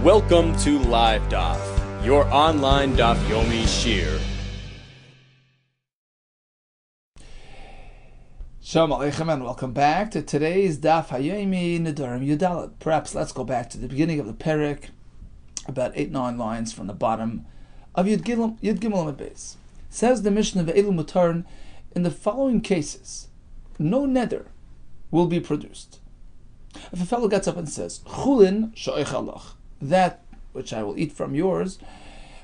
Welcome to Live Daf, your online Daf Yomi Shir. Shalom Aleichem and welcome back to today's Daf Hayomi Nedarim Yudalit. Perhaps let's go back to the beginning of the Perek, about 8-9 lines from the bottom of Yud Gimel Amud Beis. Says the Mishnah Ve'elu Mutarn, in the following cases, no neder will be produced. If a fellow gets up and says, Chulin she'oichalach, that which I will eat from yours,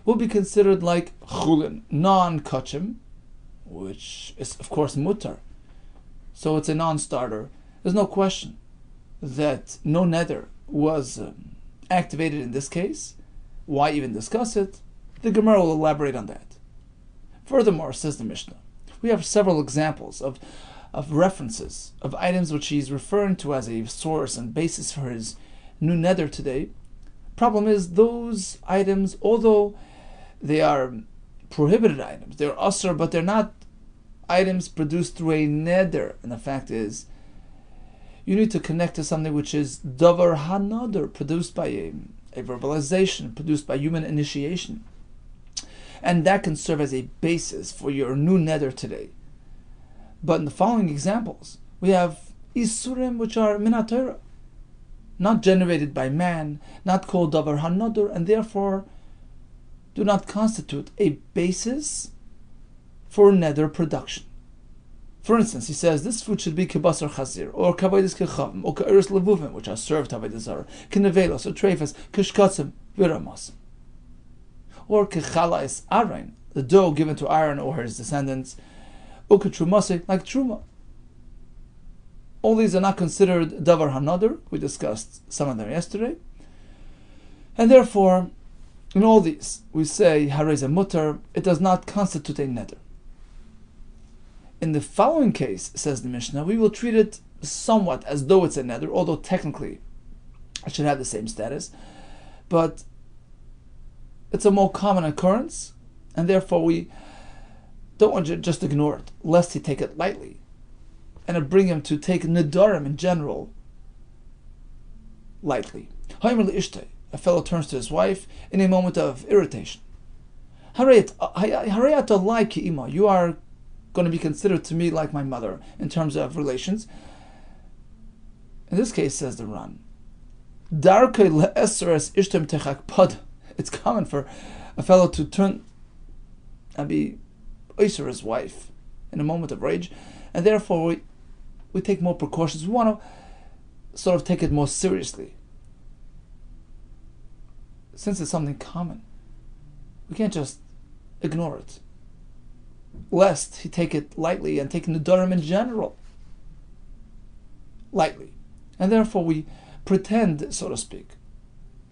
will be considered like chulin, non-kachim, which is of course mutar. So it's a non-starter. There's no question that no neder was activated in this case. Why even discuss it? The Gemara will elaborate on that. Furthermore, says the Mishnah, we have several examples of references of items which he's referring to as a source and basis for his new neder today. Problem is, those items, although they are prohibited items, they're asr, but they're not items produced through a neder. And the fact is, you need to connect to something which is davar hanadar, produced by a verbalization, produced by human initiation. And that can serve as a basis for your new neder today. But in the following examples, we have isurim which are min Torah, not generated by man, not called davar hanadar, and therefore do not constitute a basis for neder production. For instance, he says this food should be kibasar chazir, or kavayis kechavim, or kairis levuvim, which are served havayis zara, kinevelos, or treifas, kishkatzim, viramas, or kechalais arain, the dough given to Aaron or his descendants, or ketrumase, like truma. All these are not considered davar hanadar. We discussed some of them yesterday, and therefore, in all these, we say hareza mutar. It does not constitute a neder. In the following case, says the Mishnah, we will treat it somewhat as though it's a neder, although technically it should have the same status, but it's a more common occurrence, and therefore we don't want to just ignore it, lest he take it lightly, and it bring him to take nedarim in general lightly. A fellow turns to his wife in a moment of irritation. You are going to be considered to me like my mother in terms of relations. In this case, says the Ran, it's common for a fellow to turn and be oiser his wife in a moment of rage, and therefore we take more precautions. We want to sort of take it more seriously. Since it's something common, we can't just ignore it, lest he take it lightly and take nedarim in general lightly. And therefore we pretend, so to speak,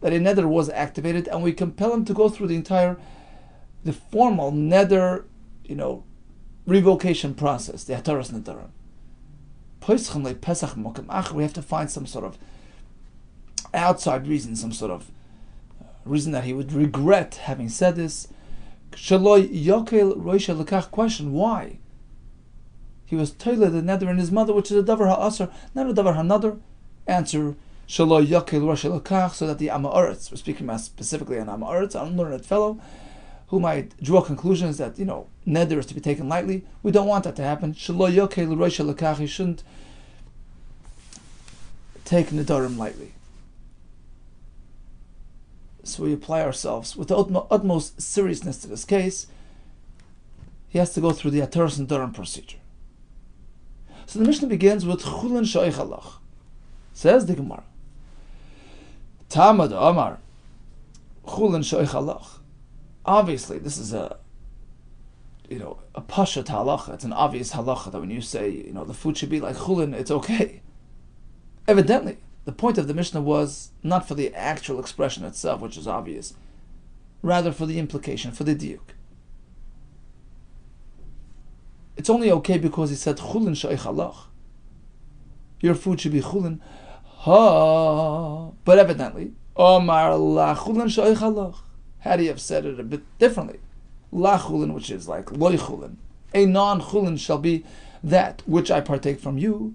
that a neder was activated, and we compel him to go through the formal neder, revocation process, the hataras nedarim. We have to find some sort of outside reason, some sort of reason that he would regret having said this. Question, why? He was toilet the neder in his mother, which is a davar ha'asr, not a davar ha'nadar. Answer, so that the Amaretz, we're speaking about specifically an Amaretz, an unlearned fellow, who might draw conclusions that, neder is to be taken lightly. We don't want that to happen. He shouldn't take nedarim lightly. So we apply ourselves with the utmost seriousness to this case. He has to go through the hataras nedarim procedure. So the Mishnah begins with chulin she'oichalach. Says the Gemara, Tamad Amar chulin she'oichalach. Obviously, this is a pashat halacha. It's an obvious halacha that when you say, the food should be like chulin, it's okay. Evidently, the point of the Mishnah was not for the actual expression itself, which is obvious, rather for the implication, for the diuk. It's only okay because he said chulin she'oichalach. Your food should be chulin. But evidently, Omar la chulin she'oichalach. Had he have said it a bit differently, la chulin, which is like loy chulin, a non-chulin shall be that which I partake from you.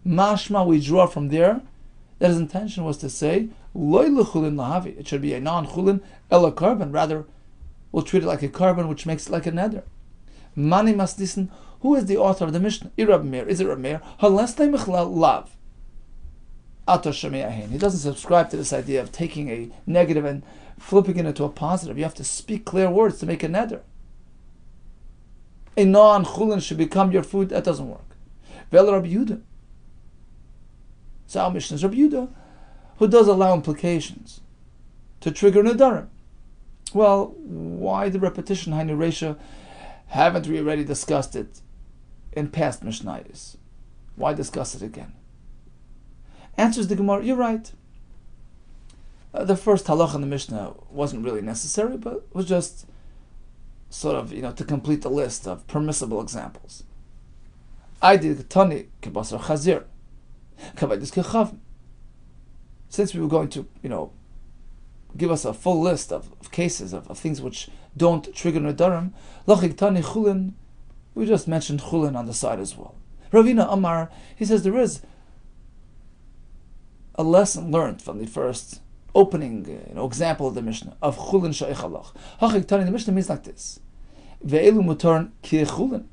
Mashma, we draw from there that his intention was to say, Loy lechulin lahavi. It should be a non-chulin ela carbon. Rather, we'll treat it like a carbon, which makes it like a neder. Mani masnisen. Who is the author of the Mishnah? Rabbi Meir. Is it Rabbi Meir? Halesle michlal lav. He doesn't subscribe to this idea of taking a negative and flipping it into a positive. You have to speak clear words to make a neder. A non-chulin should become your food. That doesn't work. Vel Rabbi Yehuda. So our Mishnah is Rabbi Yehuda, who does allow implications to trigger Nedarim. Well, why the repetition, Hainu Reisha? Haven't we already discussed it in past Mishnayos? Why discuss it again? Answers the Gemara, you're right. The first halach in the Mishnah wasn't really necessary, but was just sort of, to complete the list of permissible examples. I did tani kebasar chazir, kavadis kechavim. Since we were going to, give us a full list of cases of things which don't trigger Nedarim, lachik tani chulin, we just mentioned chulin on the side as well. Ravina Amar, he says there is a lesson learned from the first opening example of the Mishnah of chulin she'echalach. Hachik tani, the Mishnah means like this: ve'elu mutarn ki chulin.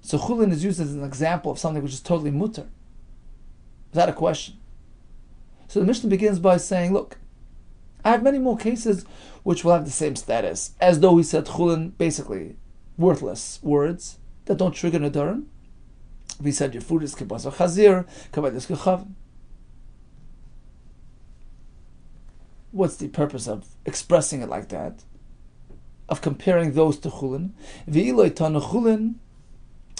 So chulin is used as an example of something which is totally mutar. Is that a question? So the Mishnah begins by saying, look, I have many more cases which will have the same status, as though he said chulin, basically worthless words that don't trigger Nedarim. If he said your food is kibasar chazir, kavadis kechav. What's the purpose of expressing it like that? Of comparing those to chulin? V'iloi tanu chulin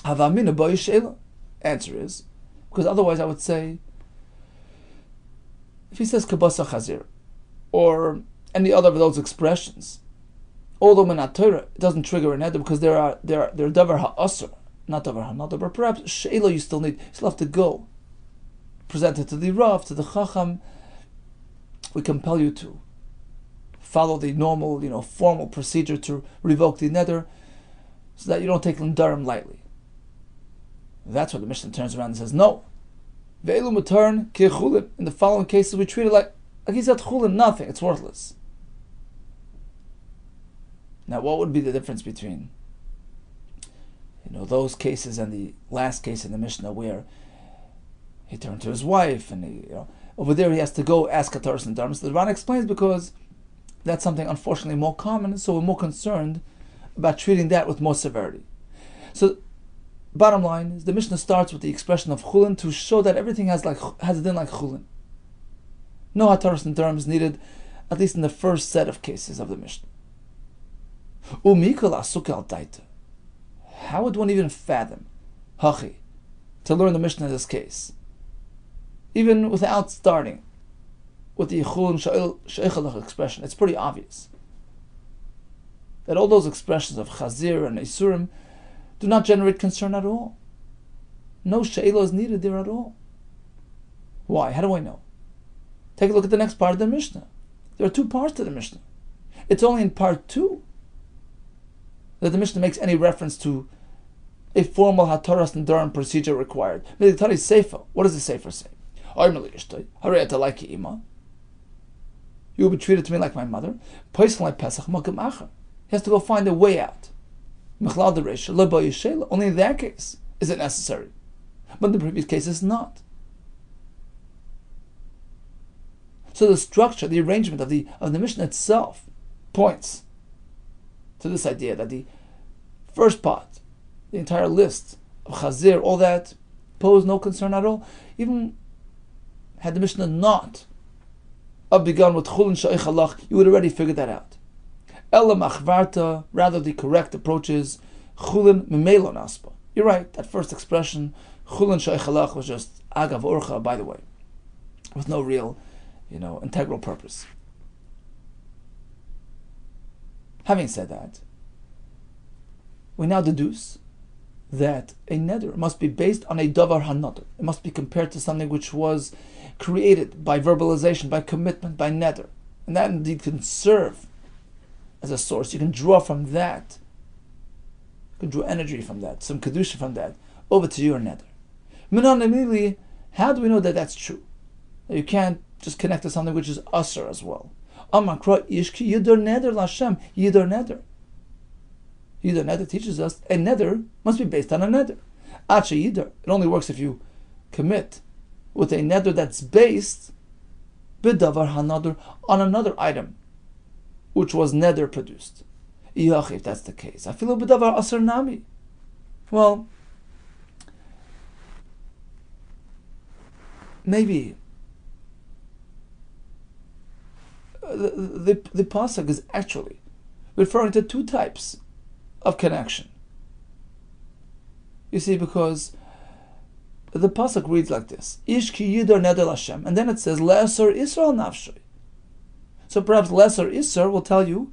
havamina bo yishela. Answer is, because otherwise I would say, if he says kibasar chazir, or any other of those expressions, although minat Torah, it doesn't trigger an neder because they're davar ha'asr, not davar ha'nadavar. Perhaps she'ela you still have to go, present it to the Rav, to the Chacham. We compel you to follow the normal, formal procedure to revoke the neder, so that you don't take Nedarim lightly. That's what the Mishnah turns around and says, no. Ve'elu mutarn ki chulin. In the following cases, we treat it like he said chulin, nothing, it's worthless. Now, what would be the difference between, those cases and the last case in the Mishnah where he turned to his wife and over there he has to go ask Kataras and Dharma? So the Ran explains because that's something unfortunately more common, so we're more concerned about treating that with more severity. So, bottom line is the Mishnah starts with the expression of chulin to show that everything has a din like chulin. No hataras and terms needed, at least in the first set of cases of the Mishnah. How would one even fathom, hachi, to learn the Mishnah in this case, even without starting with the chulin she'echalach expression? It's pretty obvious that all those expressions of chazir and isurim do not generate concern at all. No she'ela is needed there at all. Why? How do I know? Take a look at the next part of the Mishnah. There are two parts to the Mishnah. It's only in part 2 that the Mishnah makes any reference to a formal hataras and Nedarim procedure required. What does the Sefer say? You will be treated to me like my mother. He has to go find a way out. Only in that case is it necessary. But in the previous case it's not. So the structure, the arrangement of the Mishnah itself points to this idea that the first part, the entire list of chazir, all that, pose no concern at all. Even had the Mishnah not begun with chulin she'echalach, you would already figure that out. Ela machvarta, rather the correct approach is chulin mimelo naspa. You're right, that first expression, chulin she'echalach, was just agav orcha, by the way, with no real integral purpose. Having said that, we now deduce that a neder must be based on a davar hanadar. It must be compared to something which was created by verbalization, by commitment, by neder. And that indeed can serve as a source. You can draw from that. You can draw energy from that, some kedusha from that, over to your neder. Minan immediately, how do we know that that's true? You can't just connect to something which is asr as well. Amakra ishki yidor neder lashem, yidor neder. Yidor neder teaches us a neder must be based on a neder. Acha yidor, it only works if you commit with a neder that's based bidavar hanadr on another item which was neder produced. If that's the case, I feel bidavar asr nami. Well, maybe the pasuk is actually referring to two types of connection. You see, because the pasuk reads like this: Ish ki yidor neder Hashem, and then it says Le'asor Israel nafshay. So perhaps Le'asor Israel will tell you,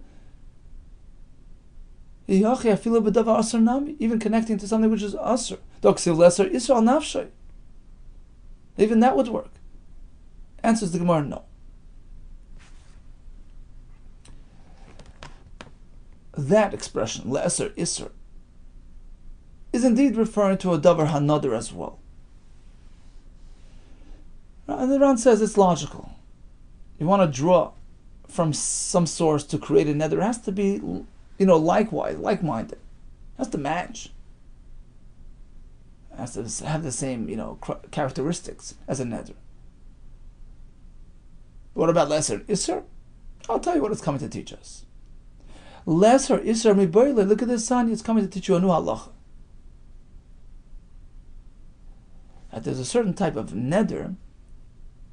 even connecting to something which is asr. Le'asor Israel nafshay. Even that would work. Answers the Gemara, no. That expression, Le'asor Isser, is indeed referring to a davar hanadr as well. And the Ran says it's logical. You want to draw from some source to create a nether, it has to be, likewise, like-minded. It has to match. It has to have the same, characteristics as a nether. What about lesser Isser? I'll tell you what it's coming to teach us. Lesser Isser miboyle. Look at this sign. It's coming to teach you a new halacha. That there's a certain type of neder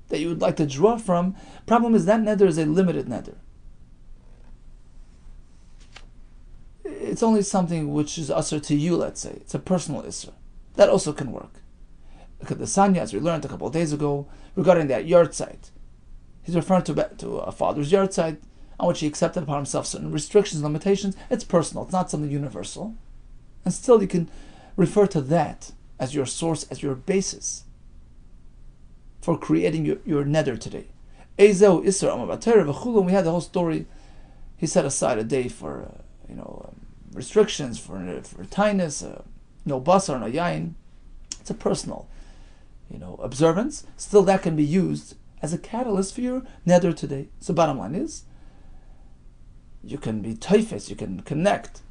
that you would like to draw from. Problem is that neder is a limited neder. It's only something which is usher to you, let's say. It's a personal isser. That also can work. Look at the Sanya, as we learned a couple of days ago, regarding that yard site. He's referring to a father's yard site on which he accepted upon himself certain restrictions, limitations. It's personal. It's not something universal. And still you can refer to that as your source, as your basis for creating your neder today. Ezeu Isser Amabatera V'chulu. We had the whole story. He set aside a day for restrictions, for tinus, no basar, no yain. It's a personal, observance. Still, that can be used as a catalyst for your neder today. So, bottom line is, you can be teifes, you can connect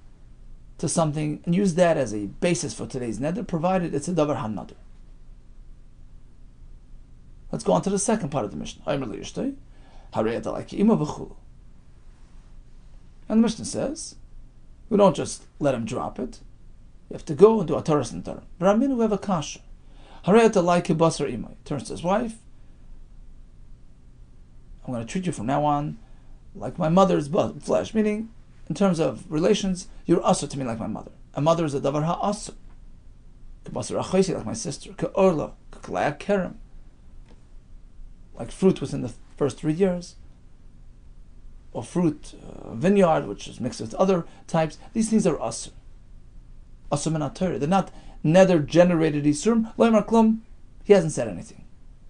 to something and use that as a basis for today's neder, provided it's a davar hanadr. Let's go on to the second part of the Mishnah. And the Mishnah says, we don't just let him drop it. You have to go and do a Torah and Nedarim. Raminu have a kasha. Turns to his wife. I'm going to treat you from now on like my mother's flesh. Meaning, in terms of relations, you're asr to me like my mother. A mother is a davar ha'asr. K'basar achoisi, like my sister. K'orla, k'klaya kerem. Like fruit within the first 3 years. Or fruit, vineyard, which is mixed with other types. These things are asr. Asr min ha-Torah. They're not nether generated isurim. Lo yamar klum. He hasn't said anything.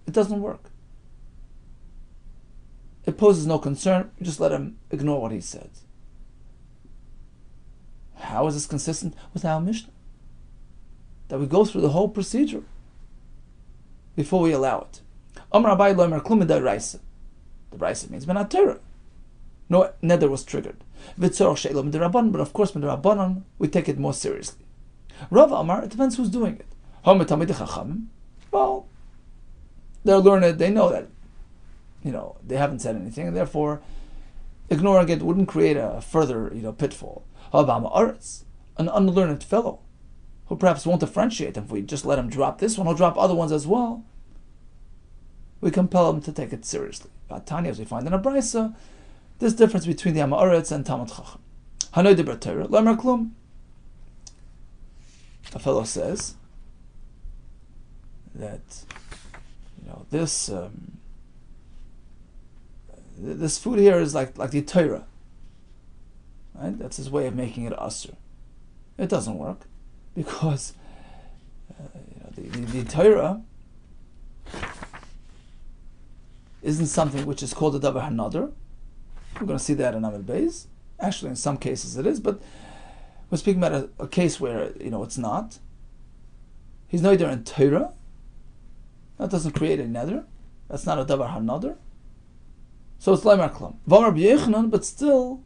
It doesn't work. It poses no concern. You just let him ignore what he said. How is this consistent with our Mishnah? That we go through the whole procedure before we allow it. Amar Abai lo yamar klum midai raisa. The raisa means min ha-Torah. No nether was triggered. But of course, Midrabanan, we take it more seriously. Rav Amar, it depends who's doing it. Well, they're learned, they know that, they haven't said anything, and therefore, ignoring it wouldn't create a further, pitfall. An unlearned fellow, who perhaps won't differentiate. If we just let him drop this one, he'll drop other ones as well. We compel him to take it seriously. Tanya, as we find in a Brisa, this difference between the Amaretz and Talmud Chacham. Hanoi deber Torah, lo yamar klum. A fellow says that this food here is like the Torah, right? That's his way of making it asur. It doesn't work because the Torah isn't something which is called a davar hanadr. We're going to see that in Amid Beis. Actually, in some cases it is, but we're speaking about a case where it's not. He's neither in Torah. That doesn't create a nether. That's not a davar hanadr. So it's Leimar Klum. Rabbi Yechanan, but still,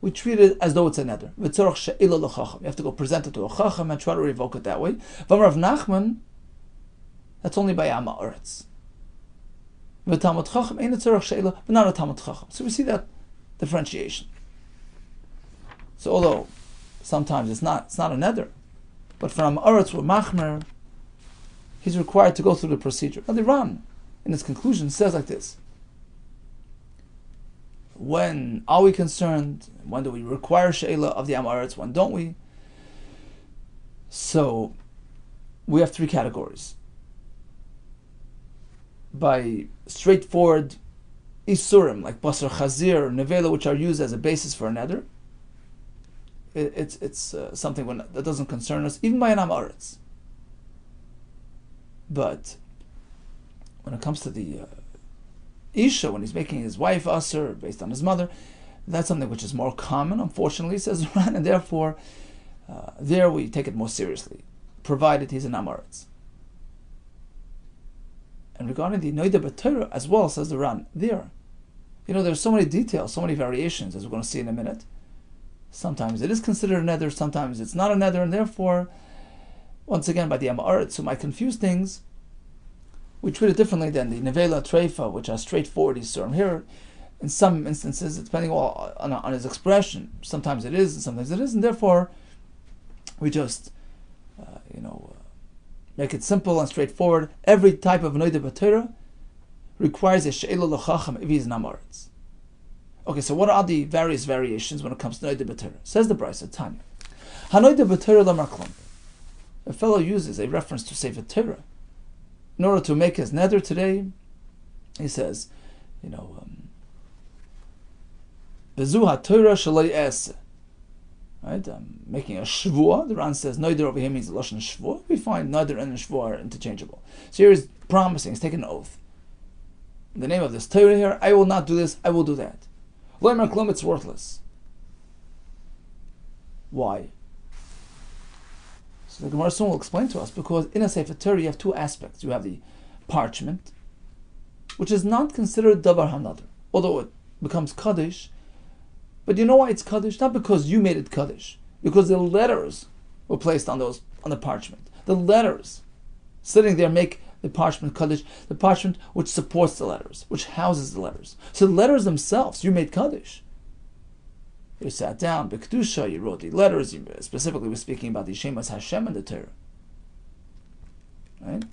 we treat it as though it's a neder. You have to go present it to a chacham and try to revoke it that way. Rav Nachman, that's only by Am Haaretz. V'tamot chacham ain't a tzorach she'ila, but not a tamot chacham. So we see that differentiation. So although sometimes it's not a neder, but for Am Haaretz with machmer, he's required to go through the procedure. Now the Ran, in its conclusion, says like this: when are we concerned? When do we require she'ila of the Am Haaretz? When don't we? So we have three categories. By straightforward isurim like basar chazir or nevela, which are used as a basis for a neder, it's something that doesn't concern us, even by an Am Haaretz. But when it comes to the Isha, when he's making his wife Asr based on his mother, that's something which is more common, unfortunately, says Ran, and therefore there we take it more seriously, provided he's an Am Haaretz. And regarding the Noida B'Torah as well, says the Ran, there's so many details, so many variations, as we're going to see in a minute. Sometimes it is considered a neder, sometimes it's not a neder, and therefore, once again, by the Am Haaretz, who might confuse things, we treat it differently than the Nevela Treifa, which are straightforward Yisurim. Here, in some instances, it's depending on his expression. Sometimes it is, and sometimes it isn't. Therefore, we just, make it simple and straightforward. Every type of Noida B'Torah requires a She'ila L'Chacham if he's an Am Haaretz. Okay, so what are the various variations when it comes to Noida B'Torah? Says the Brisa, Tanya. HaNoida B'Torah L'Mar Klum. A fellow uses a reference to Sefer Torah in order to make his neder today. He says, Bezu HaTorah Shalai Eseh. Right? Making a shvua. The Ran says Noider over here means the Lashon shvua. We find Noider and shvua are interchangeable. So here he's promising, he's taking an oath. In the name of this Torah here, I will not do this, I will do that. Loimer Klum, it's worthless. Why? So the Gemara soon will explain to us, because in a Sefer Torah you have two aspects. You have the parchment, which is not considered Davar HaNadar, although it becomes Kaddish. But you know why it's Kaddish? Not because you made it Kaddish, because the letters were placed on the parchment. The letters sitting there make the parchment Kaddish, the parchment which supports the letters, which houses the letters. So the letters themselves, you made Kaddish. You sat down, B'Kedusha, you wrote the letters, specifically we're speaking about the Shemas Hashem and the Torah. Right?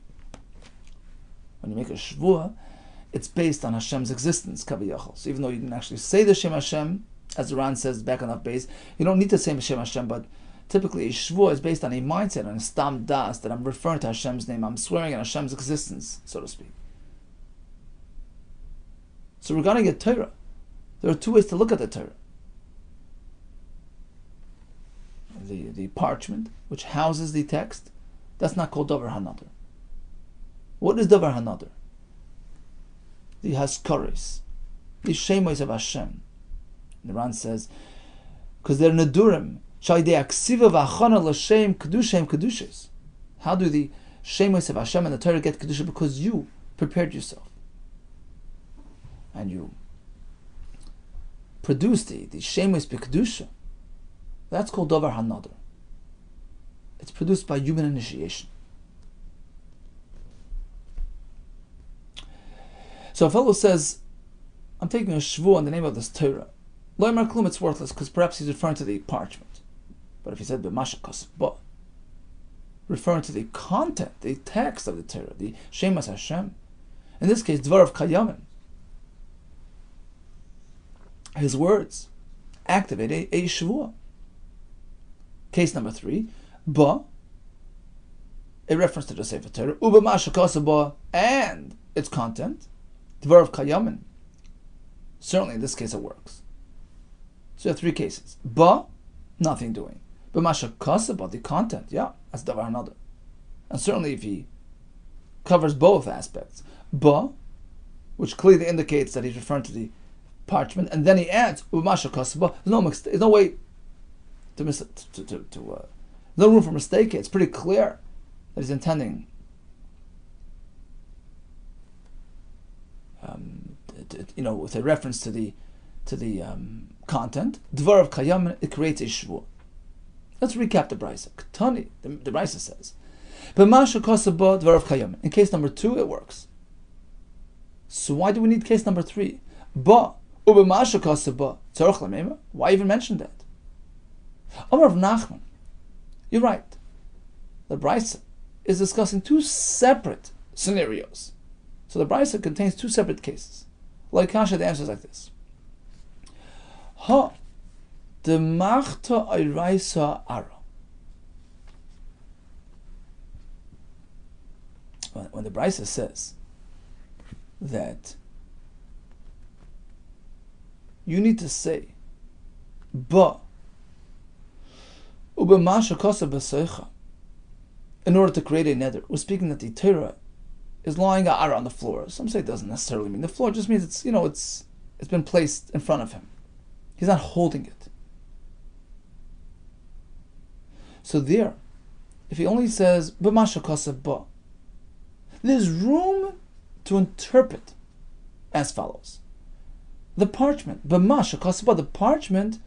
When you make a Shvuah, it's based on Hashem's existence, Kaviyachol. So even though you didn't actually say the Shem Hashem, as the Ran says back on that base, you don't need to say Shem Hashem, but typically a Shvuah is based on a mindset, on a Stam Das, that I'm referring to Hashem's name, I'm swearing on Hashem's existence, so to speak. So regarding a Torah, there are two ways to look at the Torah. The parchment, which houses the text, that's not called Davar HaNadar. What is Davar HaNadar? The Haskaris, the Shemos of Hashem. The Ran says, because they're Nedarim, Shaydei Aksiva V'Achana L'Shem Kedushem Kedushes. How do the Shemos of Hashem and the Torah get Kedusha? Because you prepared yourself. And you produced the Shemos B'Kedusha. That's called Davar HaNadar. It's produced by human initiation. So a fellow says, I'm taking a shvuah in the name of this Torah. Loimar Klum, it's worthless, because perhaps he's referring to the parchment. But if he said b'mashakas, but referring to the content, the text of the Torah, the Shemas Hashem, in this case, Dvar of Kayamin, his words activate a shvuah. Case number 3, ba, a reference to the Sefer Torah, u'b'mashakas ba, and its content, Dvar of Kayamin. Certainly in this case it works. So you have 3 cases. Ba, nothing doing. B'mashakas ba, the content, yeah, that's Davar HaNadar. And certainly if he covers both aspects, ba, which clearly indicates that he's referring to the parchment, and then he adds u'b'mashakas ba, there's no way to miss it, no room for mistake. It's pretty clear that he's intending with a reference to the content. Dvar of Kayam, it creates a shvua. Let's recap the Brisa. Ketani, the Brisa says, B'masha kosaba dvar of Kayam. In case number 2, it works. So why do we need case number 3? Ba u'b'masha kosaba tzarich l'meima. Why even mention that? Amar of Nachman. You're right. The Brisa is discussing 2 separate scenarios. So the Brisa contains 2 separate cases. Like Kasha, the answer is like this. Ha de machta ayraisa ara. When the Brisa says that you need to say ba ubemasha kosa b'seicha in order to create a neder, we're speaking that the Torah is lying ara on the floor. Some say it doesn't necessarily mean the floor; it just means it's been placed in front of him. He's not holding it. So there, if he only says b'masha kosa ba, there's room to interpret as follows: the parchment, b'masha kosa ba, the parchment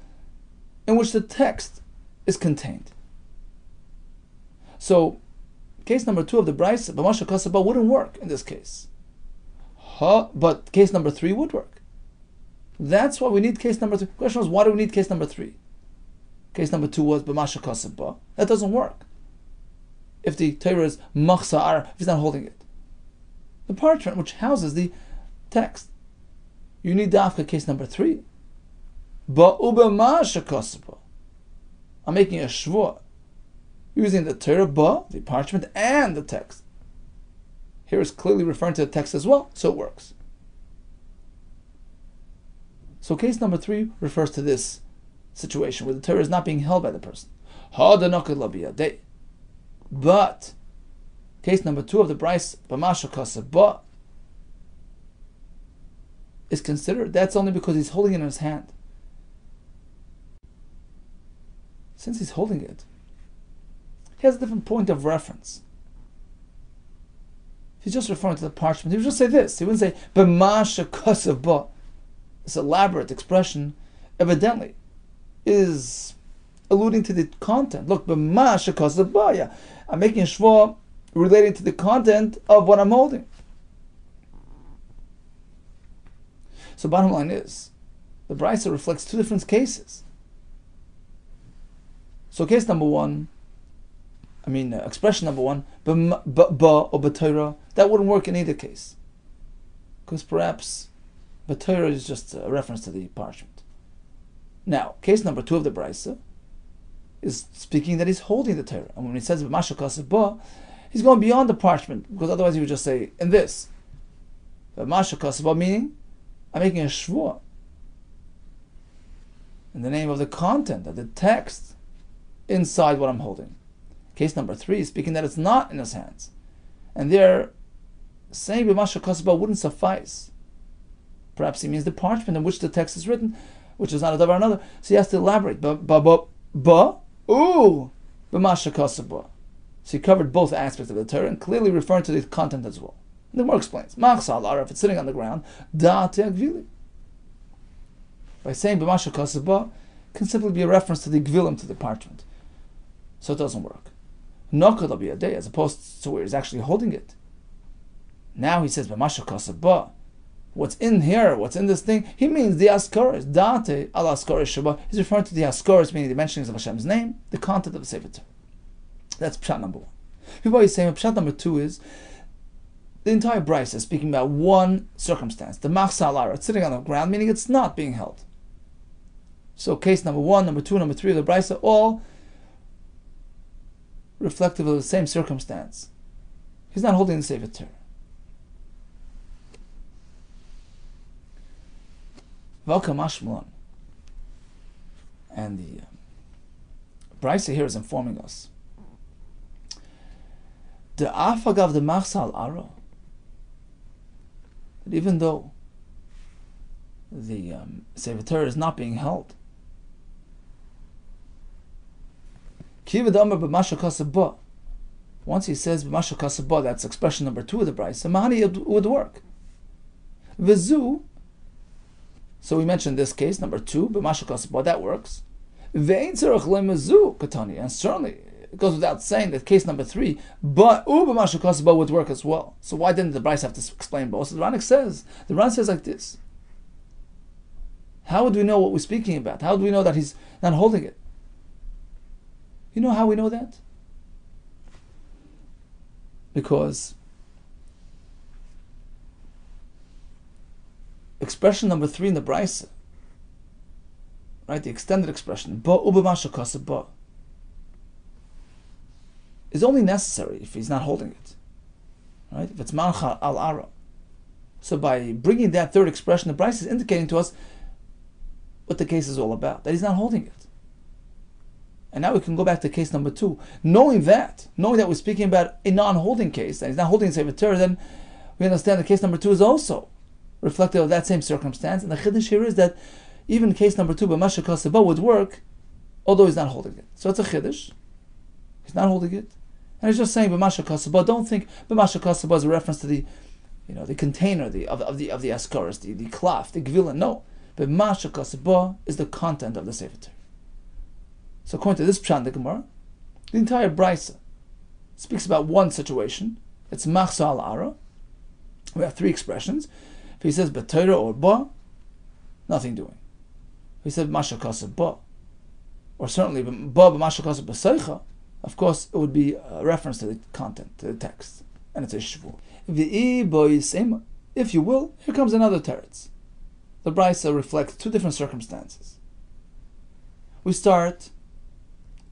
in which the text is contained. So, case number 2 of the Brisa, b'masha kosa ba, wouldn't work in this case. But case number 3 would work. That's why we need case number 3. The question was, why do we need case number 3? Case number 2 was b'masha kosa ba. That doesn't work. If the Torah is machsa ara, if he's not holding it. The parchment which houses the text. You need dafka case number 3. Ba u'b'masha kosa ba. I'm making a shvua using the Torah, ba, the parchment, and the text. Here is clearly referring to the text as well, so it works. So case number 3 refers to this situation where the Torah is not being held by the person. But case number 2 of the Brisa, b'masha kosa ba, is considered. That's only because he's holding it in his hand. Since he's holding it, he has a different point of reference. If he's just referring to the parchment, he would just say this. He wouldn't say b'masha kosa ba. This elaborate expression evidently is alluding to the content. Look, b'masha kosa ba, yeah, I'm making a shvua relating to the content of what I'm holding. So bottom line is, the Brisa reflects 2 different cases. So case number 1, expression number 1, ba or b'Torah, that wouldn't work in either case. Because perhaps b'Torah is just a reference to the parchment. Now, case number 2 of the Brisa is speaking that he's holding the Torah. And when he says b'masha kosa ba, he's going beyond the parchment, because otherwise he would just say, in this. B'masha kosa ba, meaning, I'm making a shvua in the name of the content, of the text, inside what I'm holding. Case number 3 is speaking that it's not in his hands. And there, saying b'masha kosa ba wouldn't suffice. Perhaps he means the parchment in which the text is written, which is not a davar another. So he has to elaborate. B'masha kosa ba. So he covered both aspects of the Torah and clearly referring to the content as well. And the more explains, machsal ara, if it's sitting on the ground, da'ate agvili. By saying b'masha kosa ba can simply be a reference to the gvilim, to the parchment. So it doesn't work. Nokad bi yadei, as opposed to where he's actually holding it. Now he says b'masha kosa ba. What's in here, what's in this thing, he means the askaris, da'ate al askaris shaba. He's referring to the askaris, meaning the mentionings of Hashem's name, the content of the Sefer Torah. That's pshat number 1. Before he's saying pshat number 2 is the entire Brisa is speaking about one circumstance, the machsal ara, it's sitting on the ground, meaning it's not being held. So case number 1, number 2, number 3 of the Brisa, all reflective of the same circumstance. He's not holding the Sefer Torah. Velka mashmalan. And the Brisa here is informing us. The afagav the machsal ara, that even though the Sefer Torah is not being held, kivad amar b'masha kosa ba, once he says b'masha kosa ba, that's expression number 2 of the Brisa, mahani, it would work. V'zu So we mentioned this case, number 2, b'masha kasaba, that works. Ve'ein tzarich lemezu katani, and certainly it goes without saying that case number 3, but b'masha kasaba would work as well. So why didn't the Bryce have to explain both? So the Ran says like this. How would we know what we're speaking about? How do we know that he's not holding it? You know how we know that? Because expression number 3 in the Brisa, right, the extended expression, ba u'b'masha kasaba, is only necessary if he's not holding it, right? If it's mancha al ara. So by bringing that third expression, the Brisa is indicating to us what the case is all about, that he's not holding it. And now we can go back to case number 2. Knowing that we're speaking about a non-holding case, that he's not holding Sefer Torah, then we understand that case number 2 is also reflective of that same circumstance. And the chiddush here is that even case number 2, b'masha kasaba, would work, although he's not holding it. So it's a chiddush. He's not holding it. And he's just saying b'masha kasaba. Don't think b'masha kasaba is a reference to the container, of the askaras, the klaf, the gvilin. No. B'masha kasaba is the content of the Sefer Torah. So according to this pshat in the Gemara, the entire Brisa speaks about one situation. It's machsa al ara. We have 3 expressions. If he says b'Torah or ba, nothing doing. If he says b'masha kasaba, or certainly ba b'masha kasaba b'seicha, of course it would be a reference to the content, to the text, and it's a shvu. If you will, here comes another teretz. The Brisa reflects 2 different circumstances. We start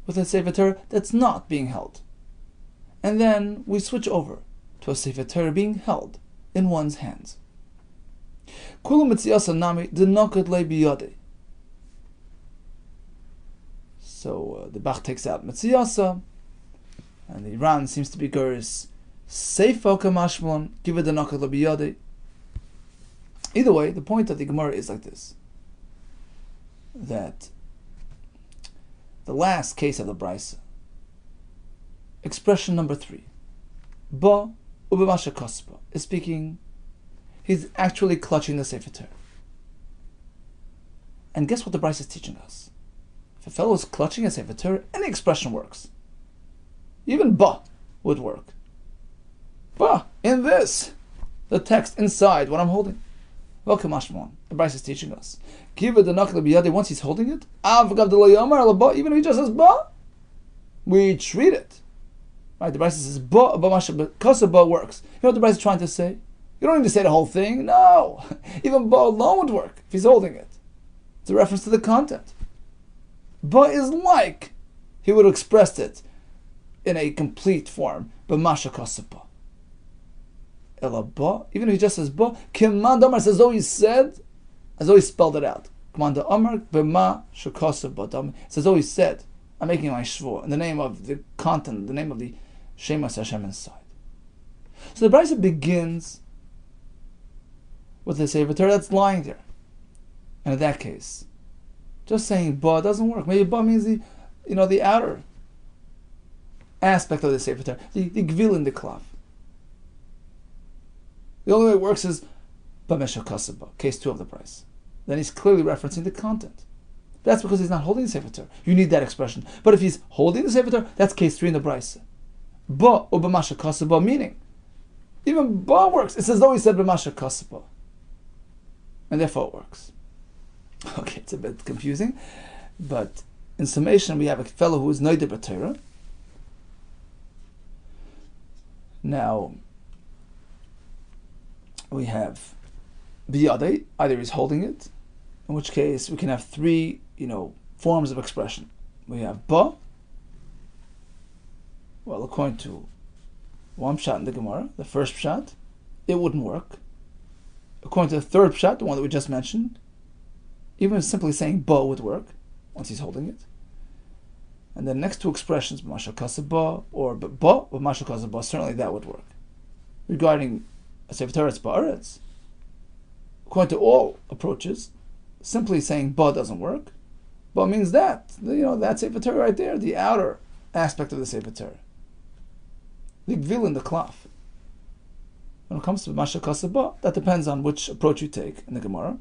with a Sefer Torah that's not being held. And then we switch over to a Sefer Torah being held in one's hands. So the Bach takes out Metziyasa, and the Ran seems to be Guris Seifa Kamashmon, give it the Nokat Lebiyade. Either way, the point of the Gemara is like this, that the last case of the Brisa, expression number 3, ba u'b'masha kasba, is speaking, he's actually clutching the Sefer Torah. And guess what the Brisa is teaching us? If a fellow is clutching a Sefer Torah, any expression works. Even ba would work. Ba, in this, the text inside what I'm holding. Welcome, Ashmon. The Bryce is teaching us. Give it the nakal biyade once he's holding it. Even if he just says ba, we treat it. Right? The Bryce says ba kasaba works. You know what the Bryce is trying to say? You don't need to say the whole thing. No, even ba alone would work if he's holding it. It's a reference to the content. Ba is like he would have expressed it in a complete form. B'masha kasaba. Even if he just says ba, Command Amar says, as though he said, as though he spelled it out. Command Amar b'ma shekasa ba. It's as though he said, I'm making my shvur in the name of the content, the name of the Shemas Hashem inside. So the Brisa begins with the Sefer Torah that's lying there. And in that case, just saying ba doesn't work. Maybe ba means the outer aspect of the Sefer Torah, the gvil in the klaf. The only way it works is b'mesha kasaba, case 2 of the Brisa. Then he's clearly referencing the content. That's because he's not holding the Sefer Torah. You need that expression. But if he's holding the Sefer Torah, that's case 3 in the Brisa. Ba or b'masha kasaba, meaning even ba works. It's as though he said b'masha kasaba, and therefore it works. Okay, it's a bit confusing, but in summation, we have a fellow who is neider b'Torah. Now we have biyadei, either he's holding it, in which case we can have 3, forms of expression. We have ba. Well, according to one pshat in the Gemara, the first pshat, it wouldn't work. According to the third pshat, the one that we just mentioned, even simply saying ba would work once he's holding it. And then next 2 expressions, b'masha kasaba or ba b'masha kasaba, certainly that would work. Regarding a Sefer Torah ba'aretz, according to all approaches, simply saying ba doesn't work. Ba means that, that Sefer Torah right there, the outer aspect of the Sefer Torah. The gvil in the klaf. When it comes to b'masha kasaba, that depends on which approach you take in the Gemara.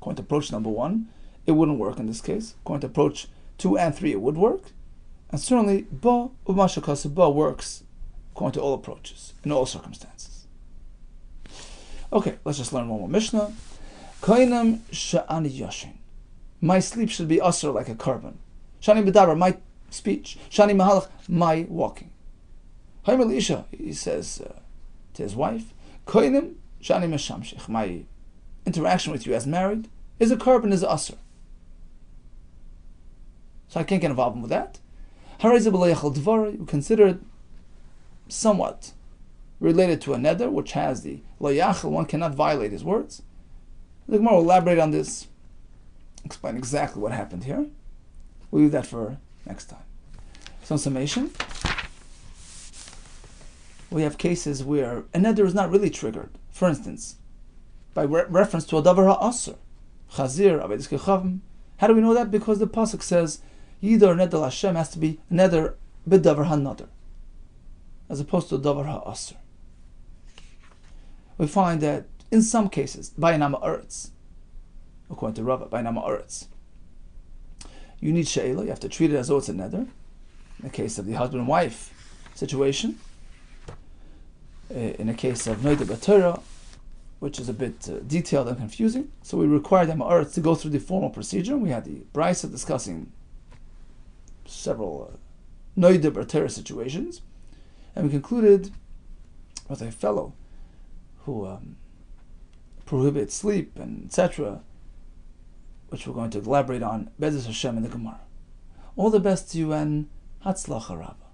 According to approach number 1, it wouldn't work in this case. According to approach 2 and 3, it would work. And certainly, ba umashakasu ba works according to all approaches, in all circumstances. Okay, let's just learn one more Mishnah. Koinam sha'ani yashin. My sleep should be asr like a carbon. Shani bedaber, my speech. Shani mahalach, my walking. Haimel isha, he says to his wife, Koinam shani meshamshich. My interaction with you as married is a carbon, is asr. So I can't get involved with that. You consider it somewhat related to a neder, which has the lo yachel, one cannot violate his words. The Gemara will elaborate on this, explain exactly what happened here. We'll leave that for next time. So in summation, we have cases where a neder is not really triggered. For instance, by reference to a davar ha'asr, chazir, avedis kechavim. How do we know that? Because the pasuk says, Yidor neder Hashem has to be neder b'davar ha'nadar, as opposed to davar ha'asr. We find that in some cases, by nama aretz, according to Rava, by nama aretz, you need she'ela, you have to treat it as though it's a neder. In the case of the husband and wife situation, in the case of noida b'torah, which is a bit detailed and confusing, so we require nama aretz to go through the formal procedure. We had the brisa discussing several noida b'torah situations, and we concluded with a fellow who prohibits sleep and etc., which we're going to elaborate on Be'ezus Hashem in the Gemara. All the best to you and Hatzlacha Rabbah.